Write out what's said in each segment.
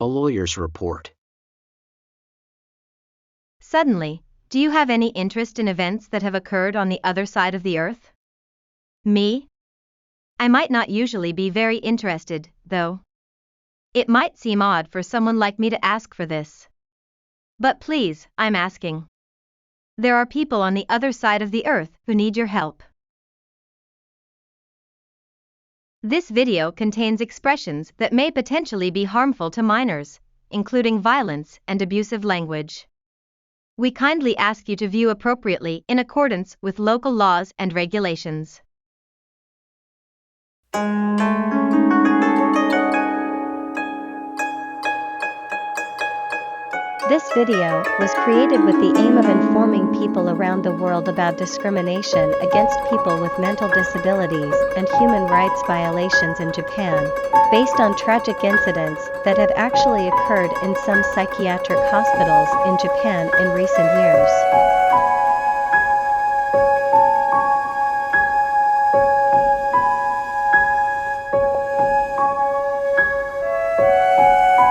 A lawyer's report. Suddenly, do you have any interest in events that have occurred on the other side of the earth? Me? I might not usually be very interested, though. It might seem odd for someone like me to ask for this. But please, I'm asking. There are people on the other side of the earth who need your help. This video contains expressions that may potentially be harmful to minors, including violence and abusive language. We kindly ask you to view appropriately in accordance with local laws and regulations. This video was created with the aim of informing people around the world about discrimination against people with mental disabilities and human rights violations in Japan, based on tragic incidents that have actually occurred in some psychiatric hospitals in Japan in recent years.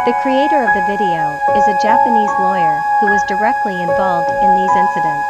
The creator of the video is a Japanese lawyer who was directly involved in these incidents.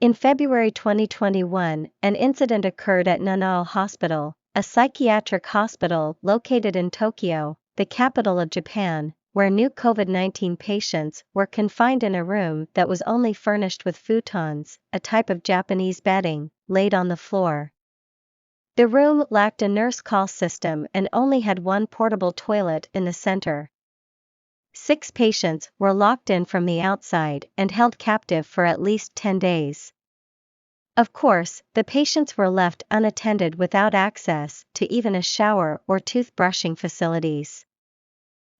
In February 2021, an incident occurred at Nanal Hospital, a psychiatric hospital located in Tokyo, the capital of Japan, where new COVID-19 patients were confined in a room that was only furnished with futons, a type of Japanese bedding, laid on the floor. The room lacked a nurse call system and only had one portable toilet in the center. 6 patients were locked in from the outside and held captive for at least 10 days. Of course, the patients were left unattended without access to even a shower or toothbrushing facilities.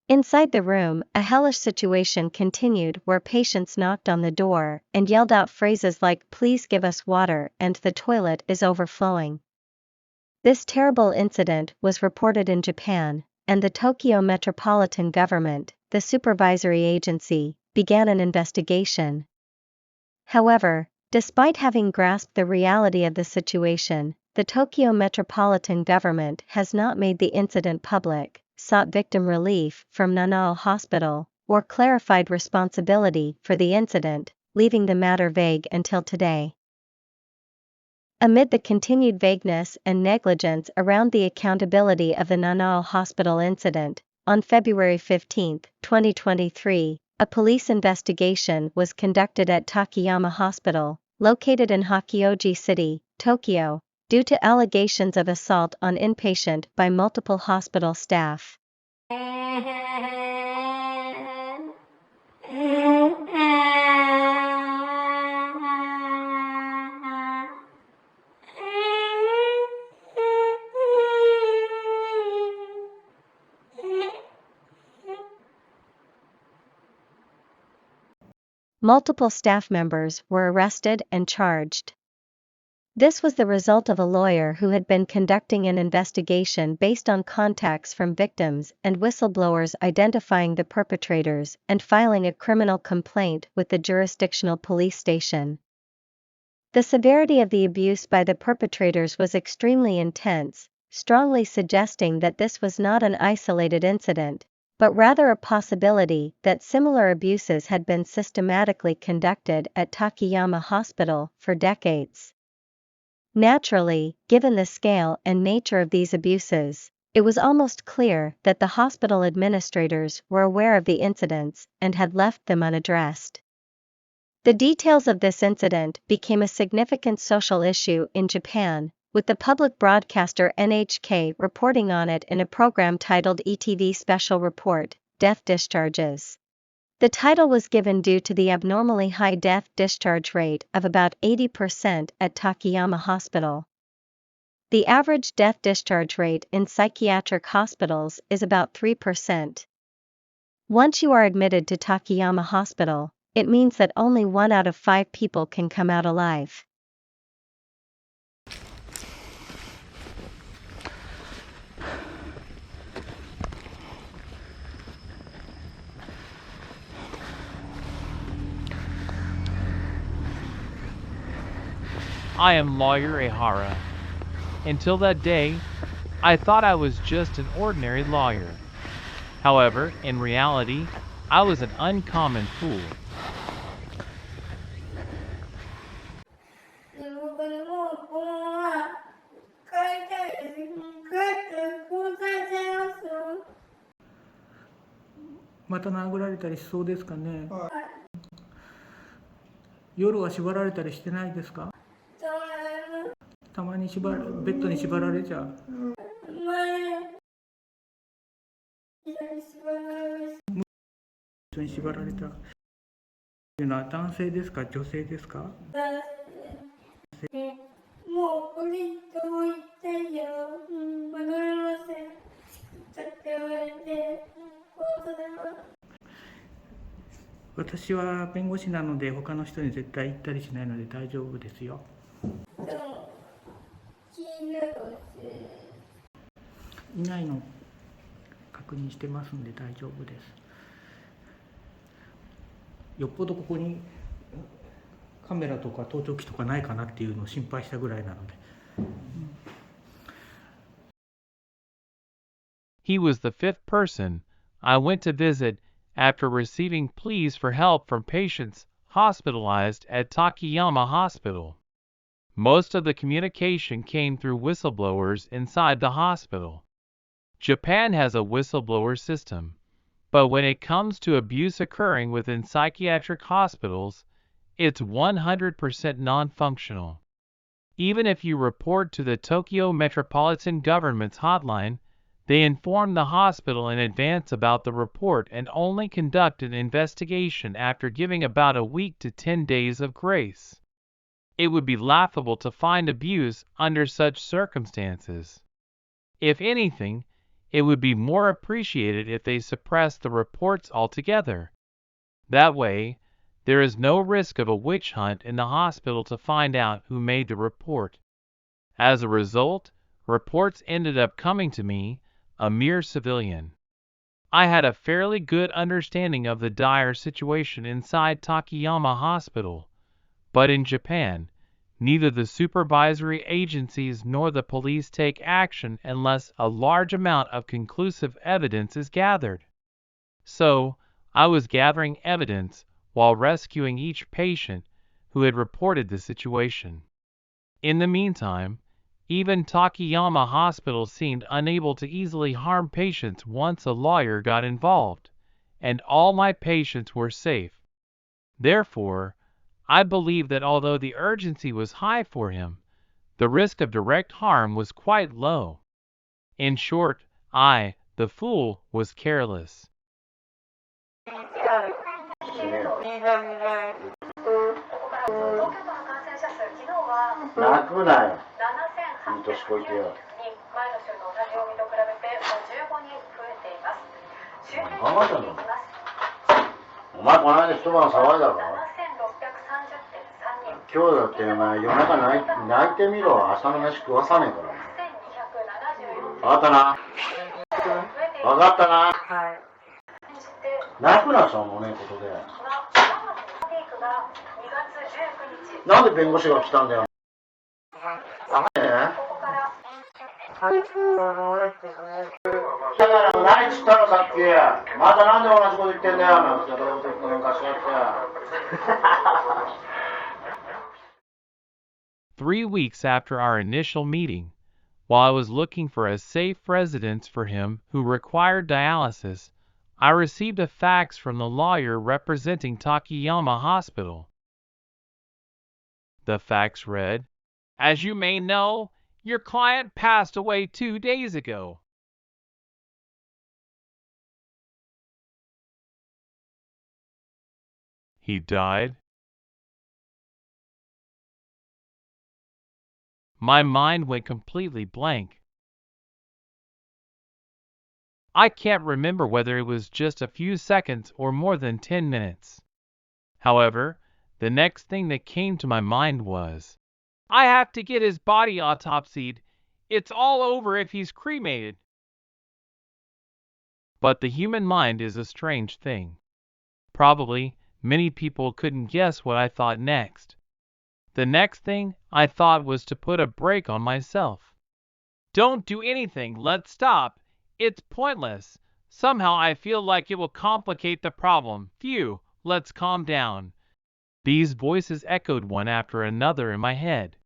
Inside the room, a hellish situation continued where patients knocked on the door and yelled out phrases like "Please give us water" and "The toilet is overflowing." This terrible incident was reported in Japan, and the Tokyo Metropolitan Government, the supervisory agency, began an investigation. However, despite having grasped the reality of the situation, the Tokyo Metropolitan Government has not made the incident public, sought victim relief from Nanal Hospital, or clarified responsibility for the incident, leaving the matter vague until today. Amid the continued vagueness and negligence around the accountability of the Nanal Hospital incident, on February 15, 2023, a police investigation was conducted at Takayama Hospital, located in Hachioji City, Tokyo, due to allegations of assault on inpatient by multiple hospital staff. Multiple staff members were arrested and charged. This was the result of a lawyer who had been conducting an investigation based on contacts from victims and whistleblowers identifying the perpetrators and filing a criminal complaint with the jurisdictional police station. The severity of the abuse by the perpetrators was extremely intense, strongly suggesting that this was not an isolated incident, but rather a possibility that similar abuses had been systematically conducted at Takayama Hospital for decades. Naturally, given the scale and nature of these abuses, it was almost clear that the hospital administrators were aware of the incidents and had left them unaddressed. The details of this incident became a significant social issue in Japan, with the public broadcaster NHK reporting on it in a program titled ETV Special Report, Death Discharges. The title was given due to the abnormally high death discharge rate of about 80% at Takayama Hospital. The average death discharge rate in psychiatric hospitals is about 3%. Once you are admitted to Takayama Hospital, it means that only 1 out of 5 people can come out alive. I am lawyer Aihara. Until that day, I thought I was just an ordinary lawyer. However, in reality, I was an uncommon fool.また殴られたりしそうですかね。夜は縛られたりしてないですか。たまにベッドに縛られちゃう。ベッドに縛られた。というのは男性ですか、女性ですか。もうこれとも言ったよ。わかりません。だって言われて。私は弁護士なので他の人に絶対言ったりしないので大丈夫ですよ。いないの確認してますんで大丈夫です。よっぽどここにカメラとか盗聴器とかないかなっていうのを心配したぐらいなので。He was the 5th person I went to visit after receiving pleas for help from patients hospitalized at Takayama Hospital. Most of the communication came through whistleblowers inside the hospital. Japan has a whistleblower system, but when it comes to abuse occurring within psychiatric hospitals, it's 100% non-functional. Even if you report to the Tokyo Metropolitan Government's hotline, they inform the hospital in advance about the report and only conduct an investigation after giving about a week to 10 days of grace. It would be laughable to find abuse under such circumstances. If anything, it would be more appreciated if they suppressed the reports altogether. That way, there is no risk of a witch hunt in the hospital to find out who made the report. As a result, reports ended up coming to me, a mere civilian. I had a fairly good understanding of the dire situation inside Takayama Hospital, but in Japan, neither the supervisory agencies nor the police take action unless a large amount of conclusive evidence is gathered. So, I was gathering evidence while rescuing each patient who had reported the situation. In the meantime, even Takayama Hospital seemed unable to easily harm patients once a lawyer got involved, and all my patients were safe. Therefore, I believe that although the urgency was high for him, the risk of direct harm was quite low. In short, I, the fool, was careless. 泣くなよ。いい年こいてよ。バカだろ。お前この間一晩騒いだろ。今日だってお前夜中泣いてみろ。朝の飯食わさねえから。分かったな。分かったな。泣くな、しょうもねえことで。なんで弁護士が来たんだよ。だから何つったのさっき。またなんで同じこと言ってんだよ。なんて喧嘩しやって。3 weeks after our initial meeting, while I was looking for a safe residence for him who required dialysis, I received a fax from the lawyer representing Takayama Hospital. The fax read, "As you may know, your client passed away 2 days ago." He died? My mind went completely blank. I can't remember whether it was just a few seconds or more than 10 minutes. However, the next thing that came to my mind was, I have to get his body autopsied. It's all over if he's cremated. But the human mind is a strange thing. Probably, many people couldn't guess what I thought next. The next thing I thought was to put a brake on myself. Don't do anything, let's stop. It's pointless. Somehow I feel like it will complicate the problem. Phew, let's calm down. These voices echoed one after another in my head.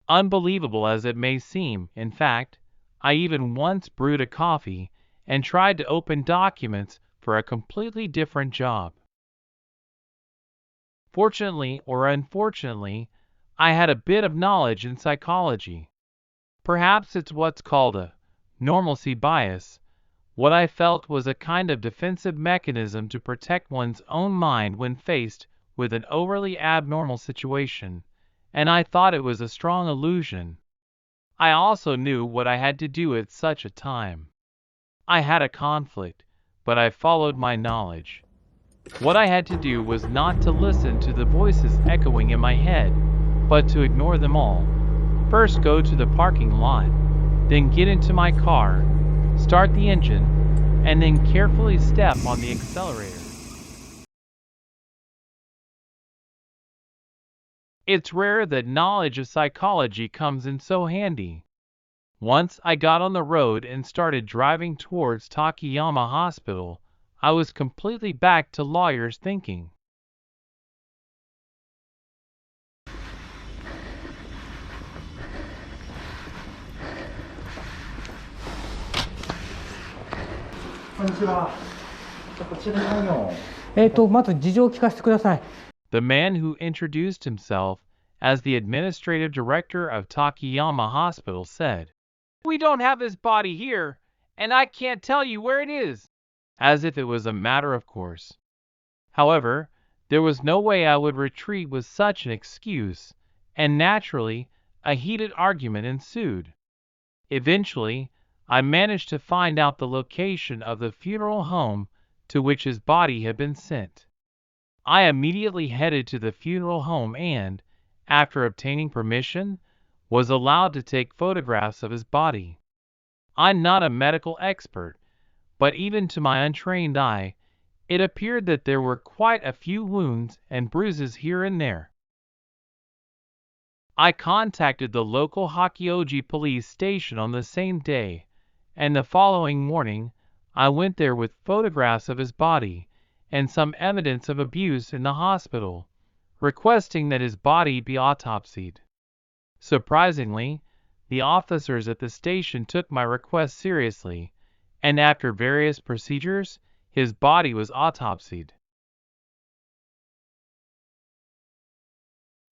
Unbelievable as it may seem, in fact, I even once brewed a coffee and tried to open documents for a completely different job. Fortunately or unfortunately, I had a bit of knowledge in psychology. Perhaps it's what's called a normalcy bias. What I felt was a kind of defensive mechanism to protect one's own mind when faced with an overly abnormal situation, and I thought it was a strong illusion. I also knew what I had to do at such a time. I had a conflict, but I followed my knowledge. What I had to do was not to listen to the voices echoing in my head, but to ignore them all. First go to the parking lot, then get into my car, start the engine, and then carefully step on the accelerator. It's rare that knowledge of psychology comes in so handy. Once I got on the road and started driving towards Takayama Hospital, I was completely back to lawyer's thinking. The man who introduced himself as the administrative director of Takayama Hospital said, "We don't have his body here, and I can't tell you where it is," as if it was a matter of course. However, there was no way I would retreat with such an excuse, and naturally, a heated argument ensued. Eventually, I managed to find out the location of the funeral home to which his body had been sent. I immediately headed to the funeral home and, after obtaining permission, was allowed to take photographs of his body. I'm not a medical expert, but even to my untrained eye, it appeared that there were quite a few wounds and bruises here and there. I contacted the local Hakioji police station on the same day, and the following morning I went there with photographs of his body and some evidence of abuse in the hospital, requesting that his body be autopsied. Surprisingly, the officers at the station took my request seriously, and after various procedures, his body was autopsied.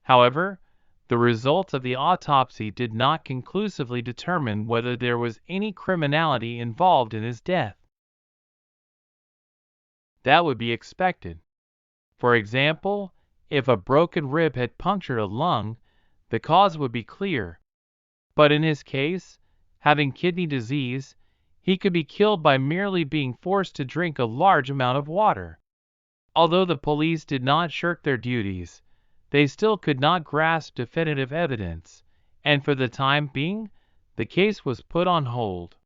However, the results of the autopsy did not conclusively determine whether there was any criminality involved in his death. That would be expected. For example, if a broken rib had punctured a lung, the cause would be clear. But in his case, having kidney disease, he could be killed by merely being forced to drink a large amount of water. Although the police did not shirk their duties, they still could not grasp definitive evidence, and for the time being, the case was put on hold.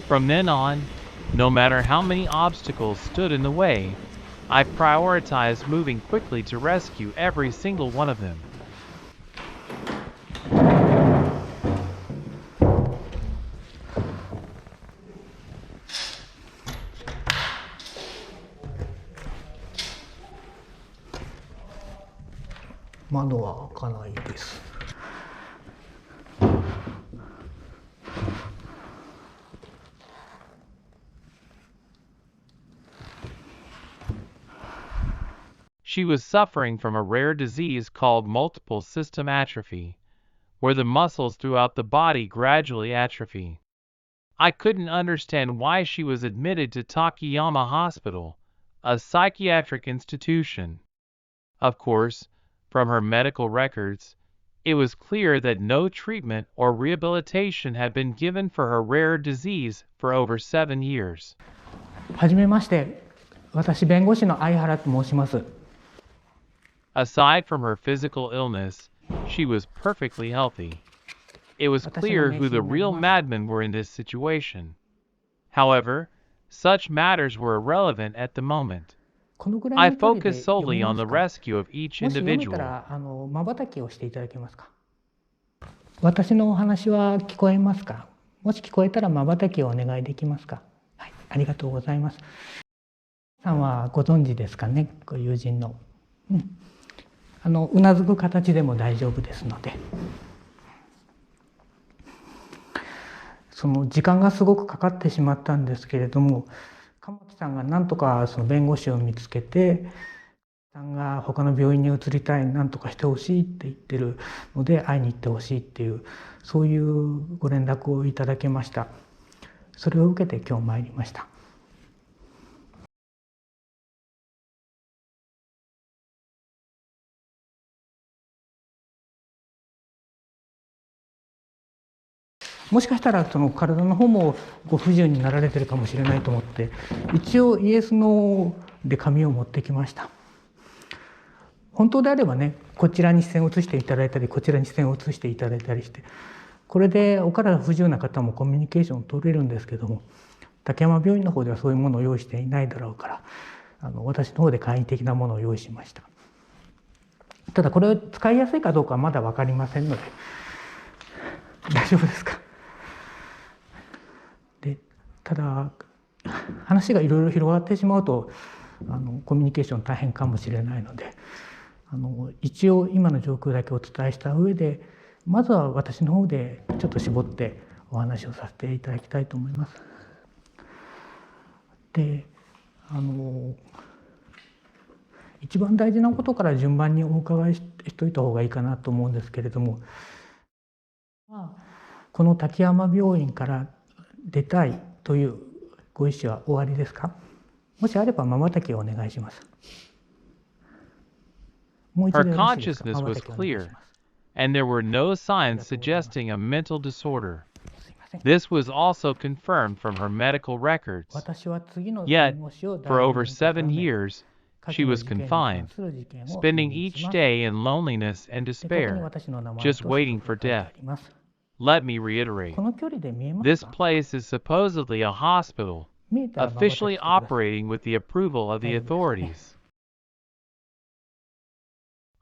From then on, no matter how many obstacles stood in the way, I prioritized moving quickly to rescue every single one of them. She was suffering from a rare disease called multiple system atrophy, where the muscles throughout the body gradually atrophy. I couldn't understand why she was admitted to Takayama Hospital, a psychiatric institution. Of course, from her medical records, it was clear that no treatment or rehabilitation had been given for her rare disease for over 7 years. はじめまして、私弁護士の相原と申します。 Aside from her physical illness, she was perfectly healthy. It was clear who the real madmen were in this situation. However, such matters were irrelevant at the moment. I focused solely on the rescue of each individual. 瞬きをしていただけますか。私のお話は聞こえますか。もし聞こえたら瞬きをお願いできますか。はい、ありがとうございます。さんはご存知ですかね、ご友人の。うなずく形でも大丈夫ですので。その時間がすごくかかってしまったんですけれども、鎌木さんがなんとかその弁護士を見つけて、さんが他の病院に移りたい、なんとかしてほしいって言ってるので会いに行ってほしいっていう、そういうご連絡をいただけました。それを受けて今日参りました。もしかしたらその体の方もご不自由になられてるかもしれないと思って、一応イエス・ノーで紙を持ってきました。本当であればね、こちらに視線を移していただいたり、こちらに視線を移していただいたりして、これでお体不自由な方もコミュニケーションを取れるんですけども、竹山病院の方ではそういうものを用意していないだろうから、私の方で簡易的なものを用意しました。ただこれを使いやすいかどうかはまだ分かりませんので、大丈夫ですか。でただ話がいろいろ広がってしまうとコミュニケーション大変かもしれないので、一応今の状況だけお伝えした上で、まずは私の方でちょっと絞ってお話をさせていただきたいと思います。で一番大事なことから順番にお伺いしておいた方がいいかなと思うんですけれども、この滝山病院から出たいというご意思はおありですか。もしあれば瞬きをお願いします。もう一度 Her よろしいですか。 consciousness was 瞬きをお願いし clear, ます。 and there were no signs suggesting a mental disorder. This was also confirmed from her medical records. 私は次の Yet, 弁護士を for 代 over 理人と定 7 め years, 下 she 記の was 事件に関 confined, する事件を spending 認知し each ます。 day in loneliness and でここに despair, 私の名前 just と waiting 書 for いてあ death. ります。 Let me reiterate, この距離で見えます this か。 place is supposedly a hospital, 見えたら瞬きして officially ください。 operating with the approval of the 大丈夫ですかね。 authorities.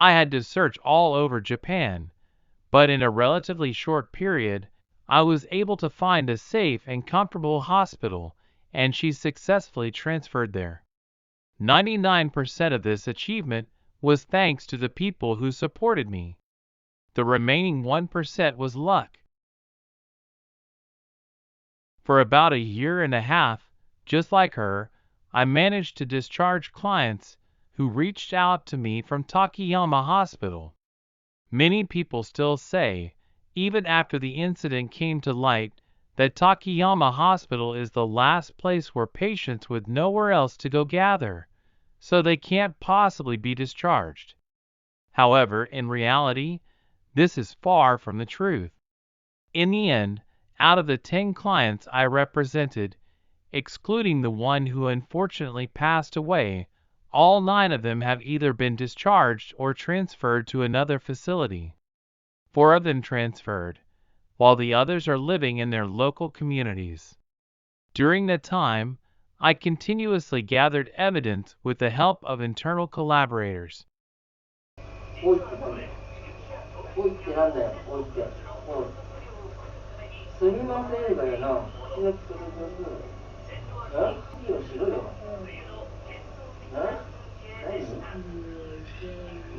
I had to search all over Japan, but in a relatively short period, I was able to find a safe and comfortable hospital, and she successfully transferred there. 99% of this achievement was thanks to the people who supported me. The remaining 1% was luck. For about a year and a half, just like her, I managed to discharge clients who reached out to me from Takayama Hospital. Many people still say, even after the incident came to light, that Takayama Hospital is the last place where patients with nowhere else to go gather, so they can't possibly be discharged. However, in reality, this is far from the truth. In the end, out of the 10 clients I represented, excluding the one who unfortunately passed away, All 9 of them have either been discharged or transferred to another facility. 4 of them transferred, while the others are living in their local communities. During that time, I continuously gathered evidence with the help of internal collaborators. おいって何？おいってなんだよ、おいって。おい。すみませんだよな。口の利き方上手。いいよ、しろよ。何？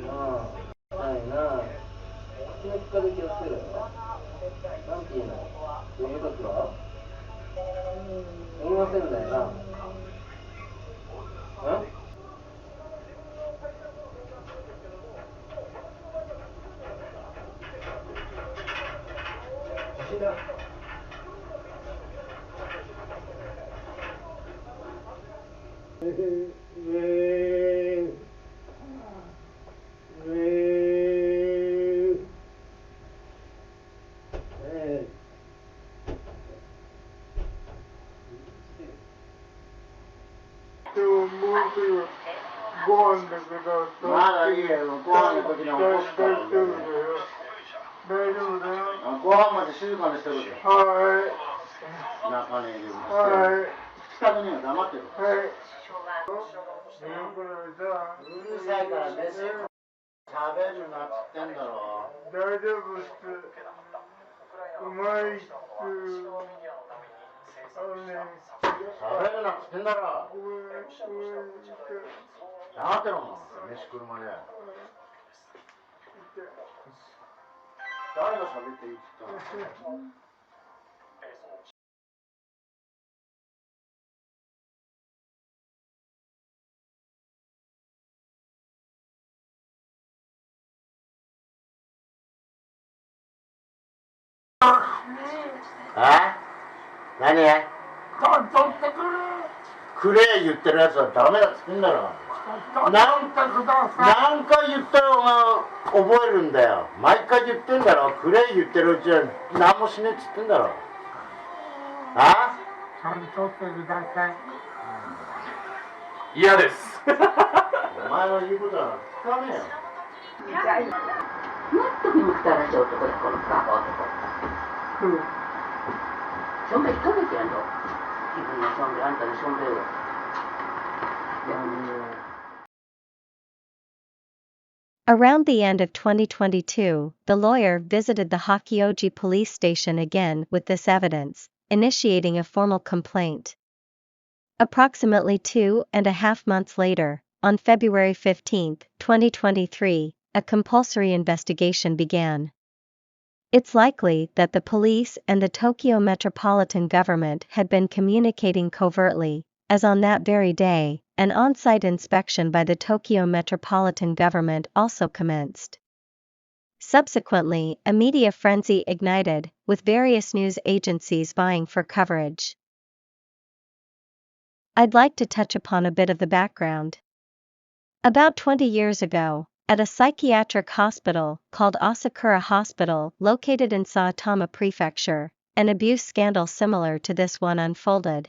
なあ、ないな。口の利き方気をつけろよ。なんて言うの？どういう時は？すみませんだよな。まだいいよ、ご飯の時に起こすから。大丈夫だよ。ご飯まで静かにしてるで。はい。中にいる。はい。近くには黙ってる。はい。うるさいから飯食べるなって言ってんだろ。大丈夫っす。うまいっす。食べるなって言ってんだろ。黙ってろもん、飯車で。誰が喋っていいって言ったの？何？取ってくれ言ってるやつはダメだっつってんだろ。何回言ったらお前覚えるんだよ。毎回言ってんだろ。くれ言ってるうちは何もしねえっつってんだろ。ちゃんと取ってください。嫌です。お前の言うことは聞かねえよ。もっと見くたらしい男だ、このバカ男。しょんべん一かけてやんの。自分のしょんべん、あんたのしょんべんを。Around the end of 2022, the lawyer visited the Hokkyoji police station again with this evidence, initiating a formal complaint. Approximately 2.5 months later, on February 15, 2023, a compulsory investigation began. It's likely that the police and the Tokyo Metropolitan Government had been communicating covertly, as on that very day, an on-site inspection by the Tokyo Metropolitan Government also commenced. Subsequently, a media frenzy ignited, with various news agencies vying for coverage. I'd like to touch upon a bit of the background. About 20 years ago, at a psychiatric hospital called Asakura Hospital located in Saitama Prefecture, an abuse scandal similar to this one unfolded.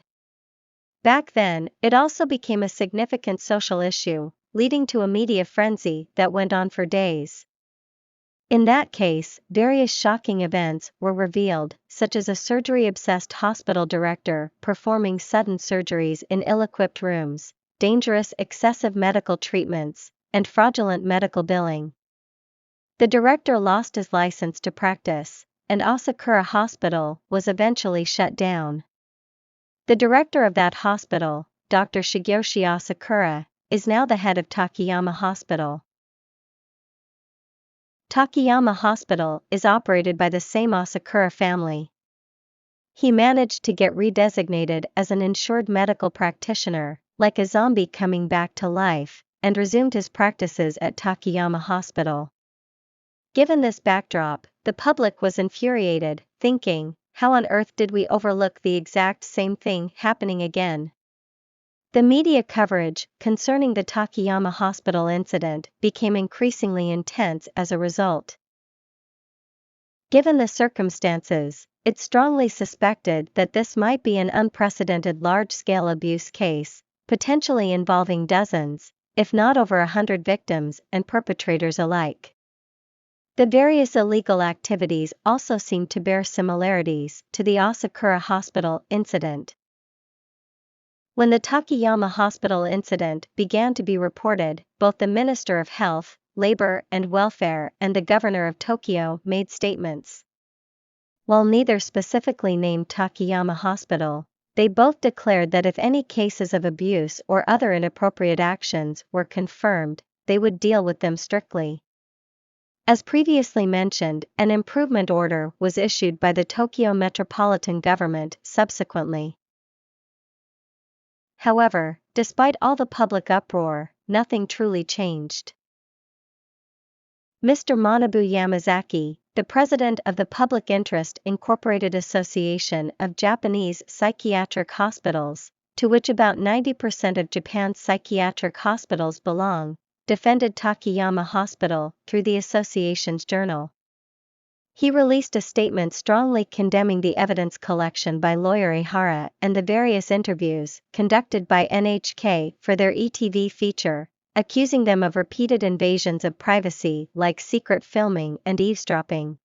Back then, it also became a significant social issue, leading to a media frenzy that went on for days. In that case, various shocking events were revealed, such as a surgery-obsessed hospital director performing sudden surgeries in ill-equipped rooms, dangerous excessive medical treatments, and fraudulent medical billing. The director lost his license to practice, and Asakura Hospital was eventually shut down. The director of that hospital, Dr. Shigeyoshi Asakura, is now the head of Takayama Hospital. Takayama Hospital is operated by the same Asakura family. He managed to get redesignated as an insured medical practitioner, like a zombie coming back to life, and resumed his practices at Takayama Hospital. Given this backdrop, the public was infuriated, thinking, how on earth did we overlook the exact same thing happening again? The media coverage concerning the Takayama Hospital incident became increasingly intense as a result. Given the circumstances, it's strongly suspected that this might be an unprecedented large-scale abuse case, potentially involving dozens, if not over 100 victims and perpetrators alike. The various illegal activities also seem to bear similarities to the Asakura Hospital incident. When the Takayama Hospital incident began to be reported, both the Minister of Health, Labor and Welfare and the Governor of Tokyo made statements. While neither specifically named Takayama Hospital, they both declared that if any cases of abuse or other inappropriate actions were confirmed, they would deal with them strictly. As previously mentioned, an improvement order was issued by the Tokyo Metropolitan Government subsequently. However, despite all the public uproar, nothing truly changed. Mr. Manabu Yamazaki, the president of the Public Interest Incorporated Association of Japanese Psychiatric Hospitals, to which about 90% of Japan's psychiatric hospitals belong, defended Takayama Hospital through the association's journal. He released a statement strongly condemning the evidence collection by lawyer Aihara and the various interviews conducted by NHK for their ETV feature, accusing them of repeated invasions of privacy like secret filming and eavesdropping.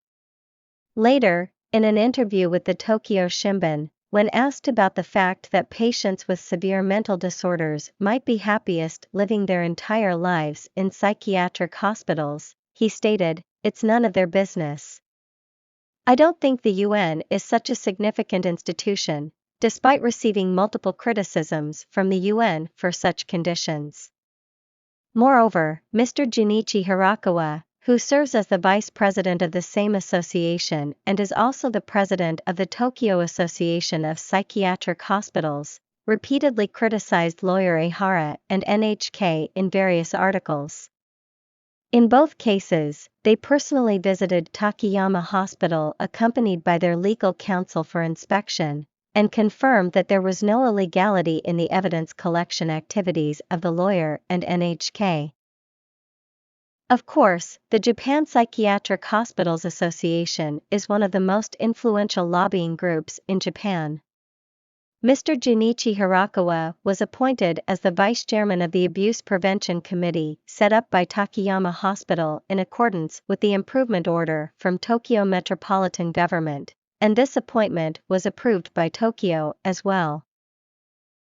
Later, in an interview with the Tokyo Shimbun, when asked about the fact that patients with severe mental disorders might be happiest living their entire lives in psychiatric hospitals, he stated, "It's none of their business. I don't think the UN is such a significant institution, despite receiving multiple criticisms from the UN for such conditions." Moreover, Mr. Junichi Hirakawa, who serves as the vice president of the same association and is also the president of the Tokyo Association of Psychiatric Hospitals, repeatedly criticized lawyer Aihara and NHK in various articles. In both cases, they personally visited Takayama Hospital accompanied by their legal counsel for inspection, and confirmed that there was no illegality in the evidence collection activities of the lawyer and NHK. Of course, the Japan Psychiatric Hospitals Association is one of the most influential lobbying groups in Japan. Mr. Junichi Hirakawa was appointed as the vice chairman of the Abuse Prevention Committee set up by Takayama Hospital in accordance with the improvement order from Tokyo Metropolitan Government, and this appointment was approved by Tokyo as well.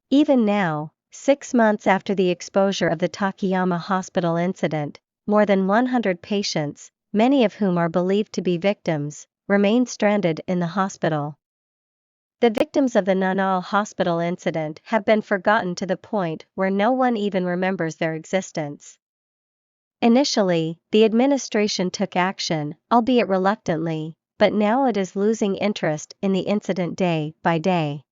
Even now, 6 months after the exposure of the Takayama Hospital incident, more than 100 patients, many of whom are believed to be victims, remain stranded in the hospital. The victims of the Nanal Hospital incident have been forgotten to the point where no one even remembers their existence. Initially, the administration took action, albeit reluctantly, but now it is losing interest in the incident day by day.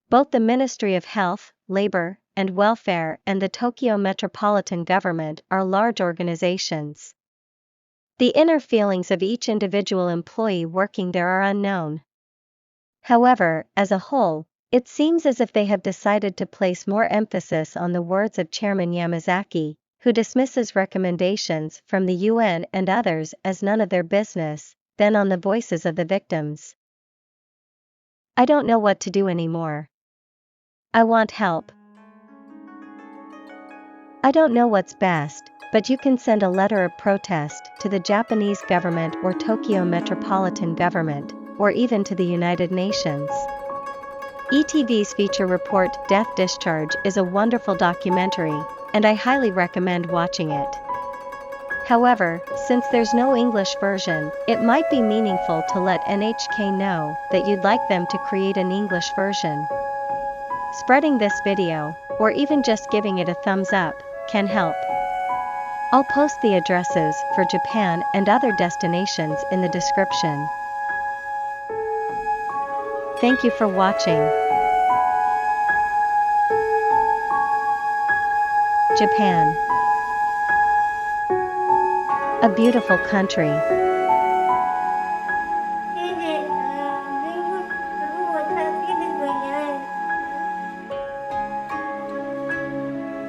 Both the Ministry of Health, Labor, and Welfare and the Tokyo Metropolitan Government are large organizations. The inner feelings of each individual employee working there are unknown. However, as a whole, it seems as if they have decided to place more emphasis on the words of Chairman Yamazaki, who dismisses recommendations from the UN and others as none of their business, than on the voices of the victims. I don't know what to do anymore. I want help. I don't know what's best, but you can send a letter of protest to the Japanese government or Tokyo Metropolitan Government, or even to the United Nations. ETV's feature report Death Discharge is a wonderful documentary, and I highly recommend watching it. However, since there's no English version, it might be meaningful to let NHK know that you'd like them to create an English version. Spreading this video, or even just giving it a thumbs up, can help. I'll post the addresses for Japan and other destinations in the description. Thank you for watching. Japan. A beautiful country. 先生、如果他这个鬼呀。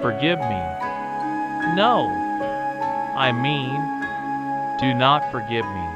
Forgive me. No. I mean, do not forgive me.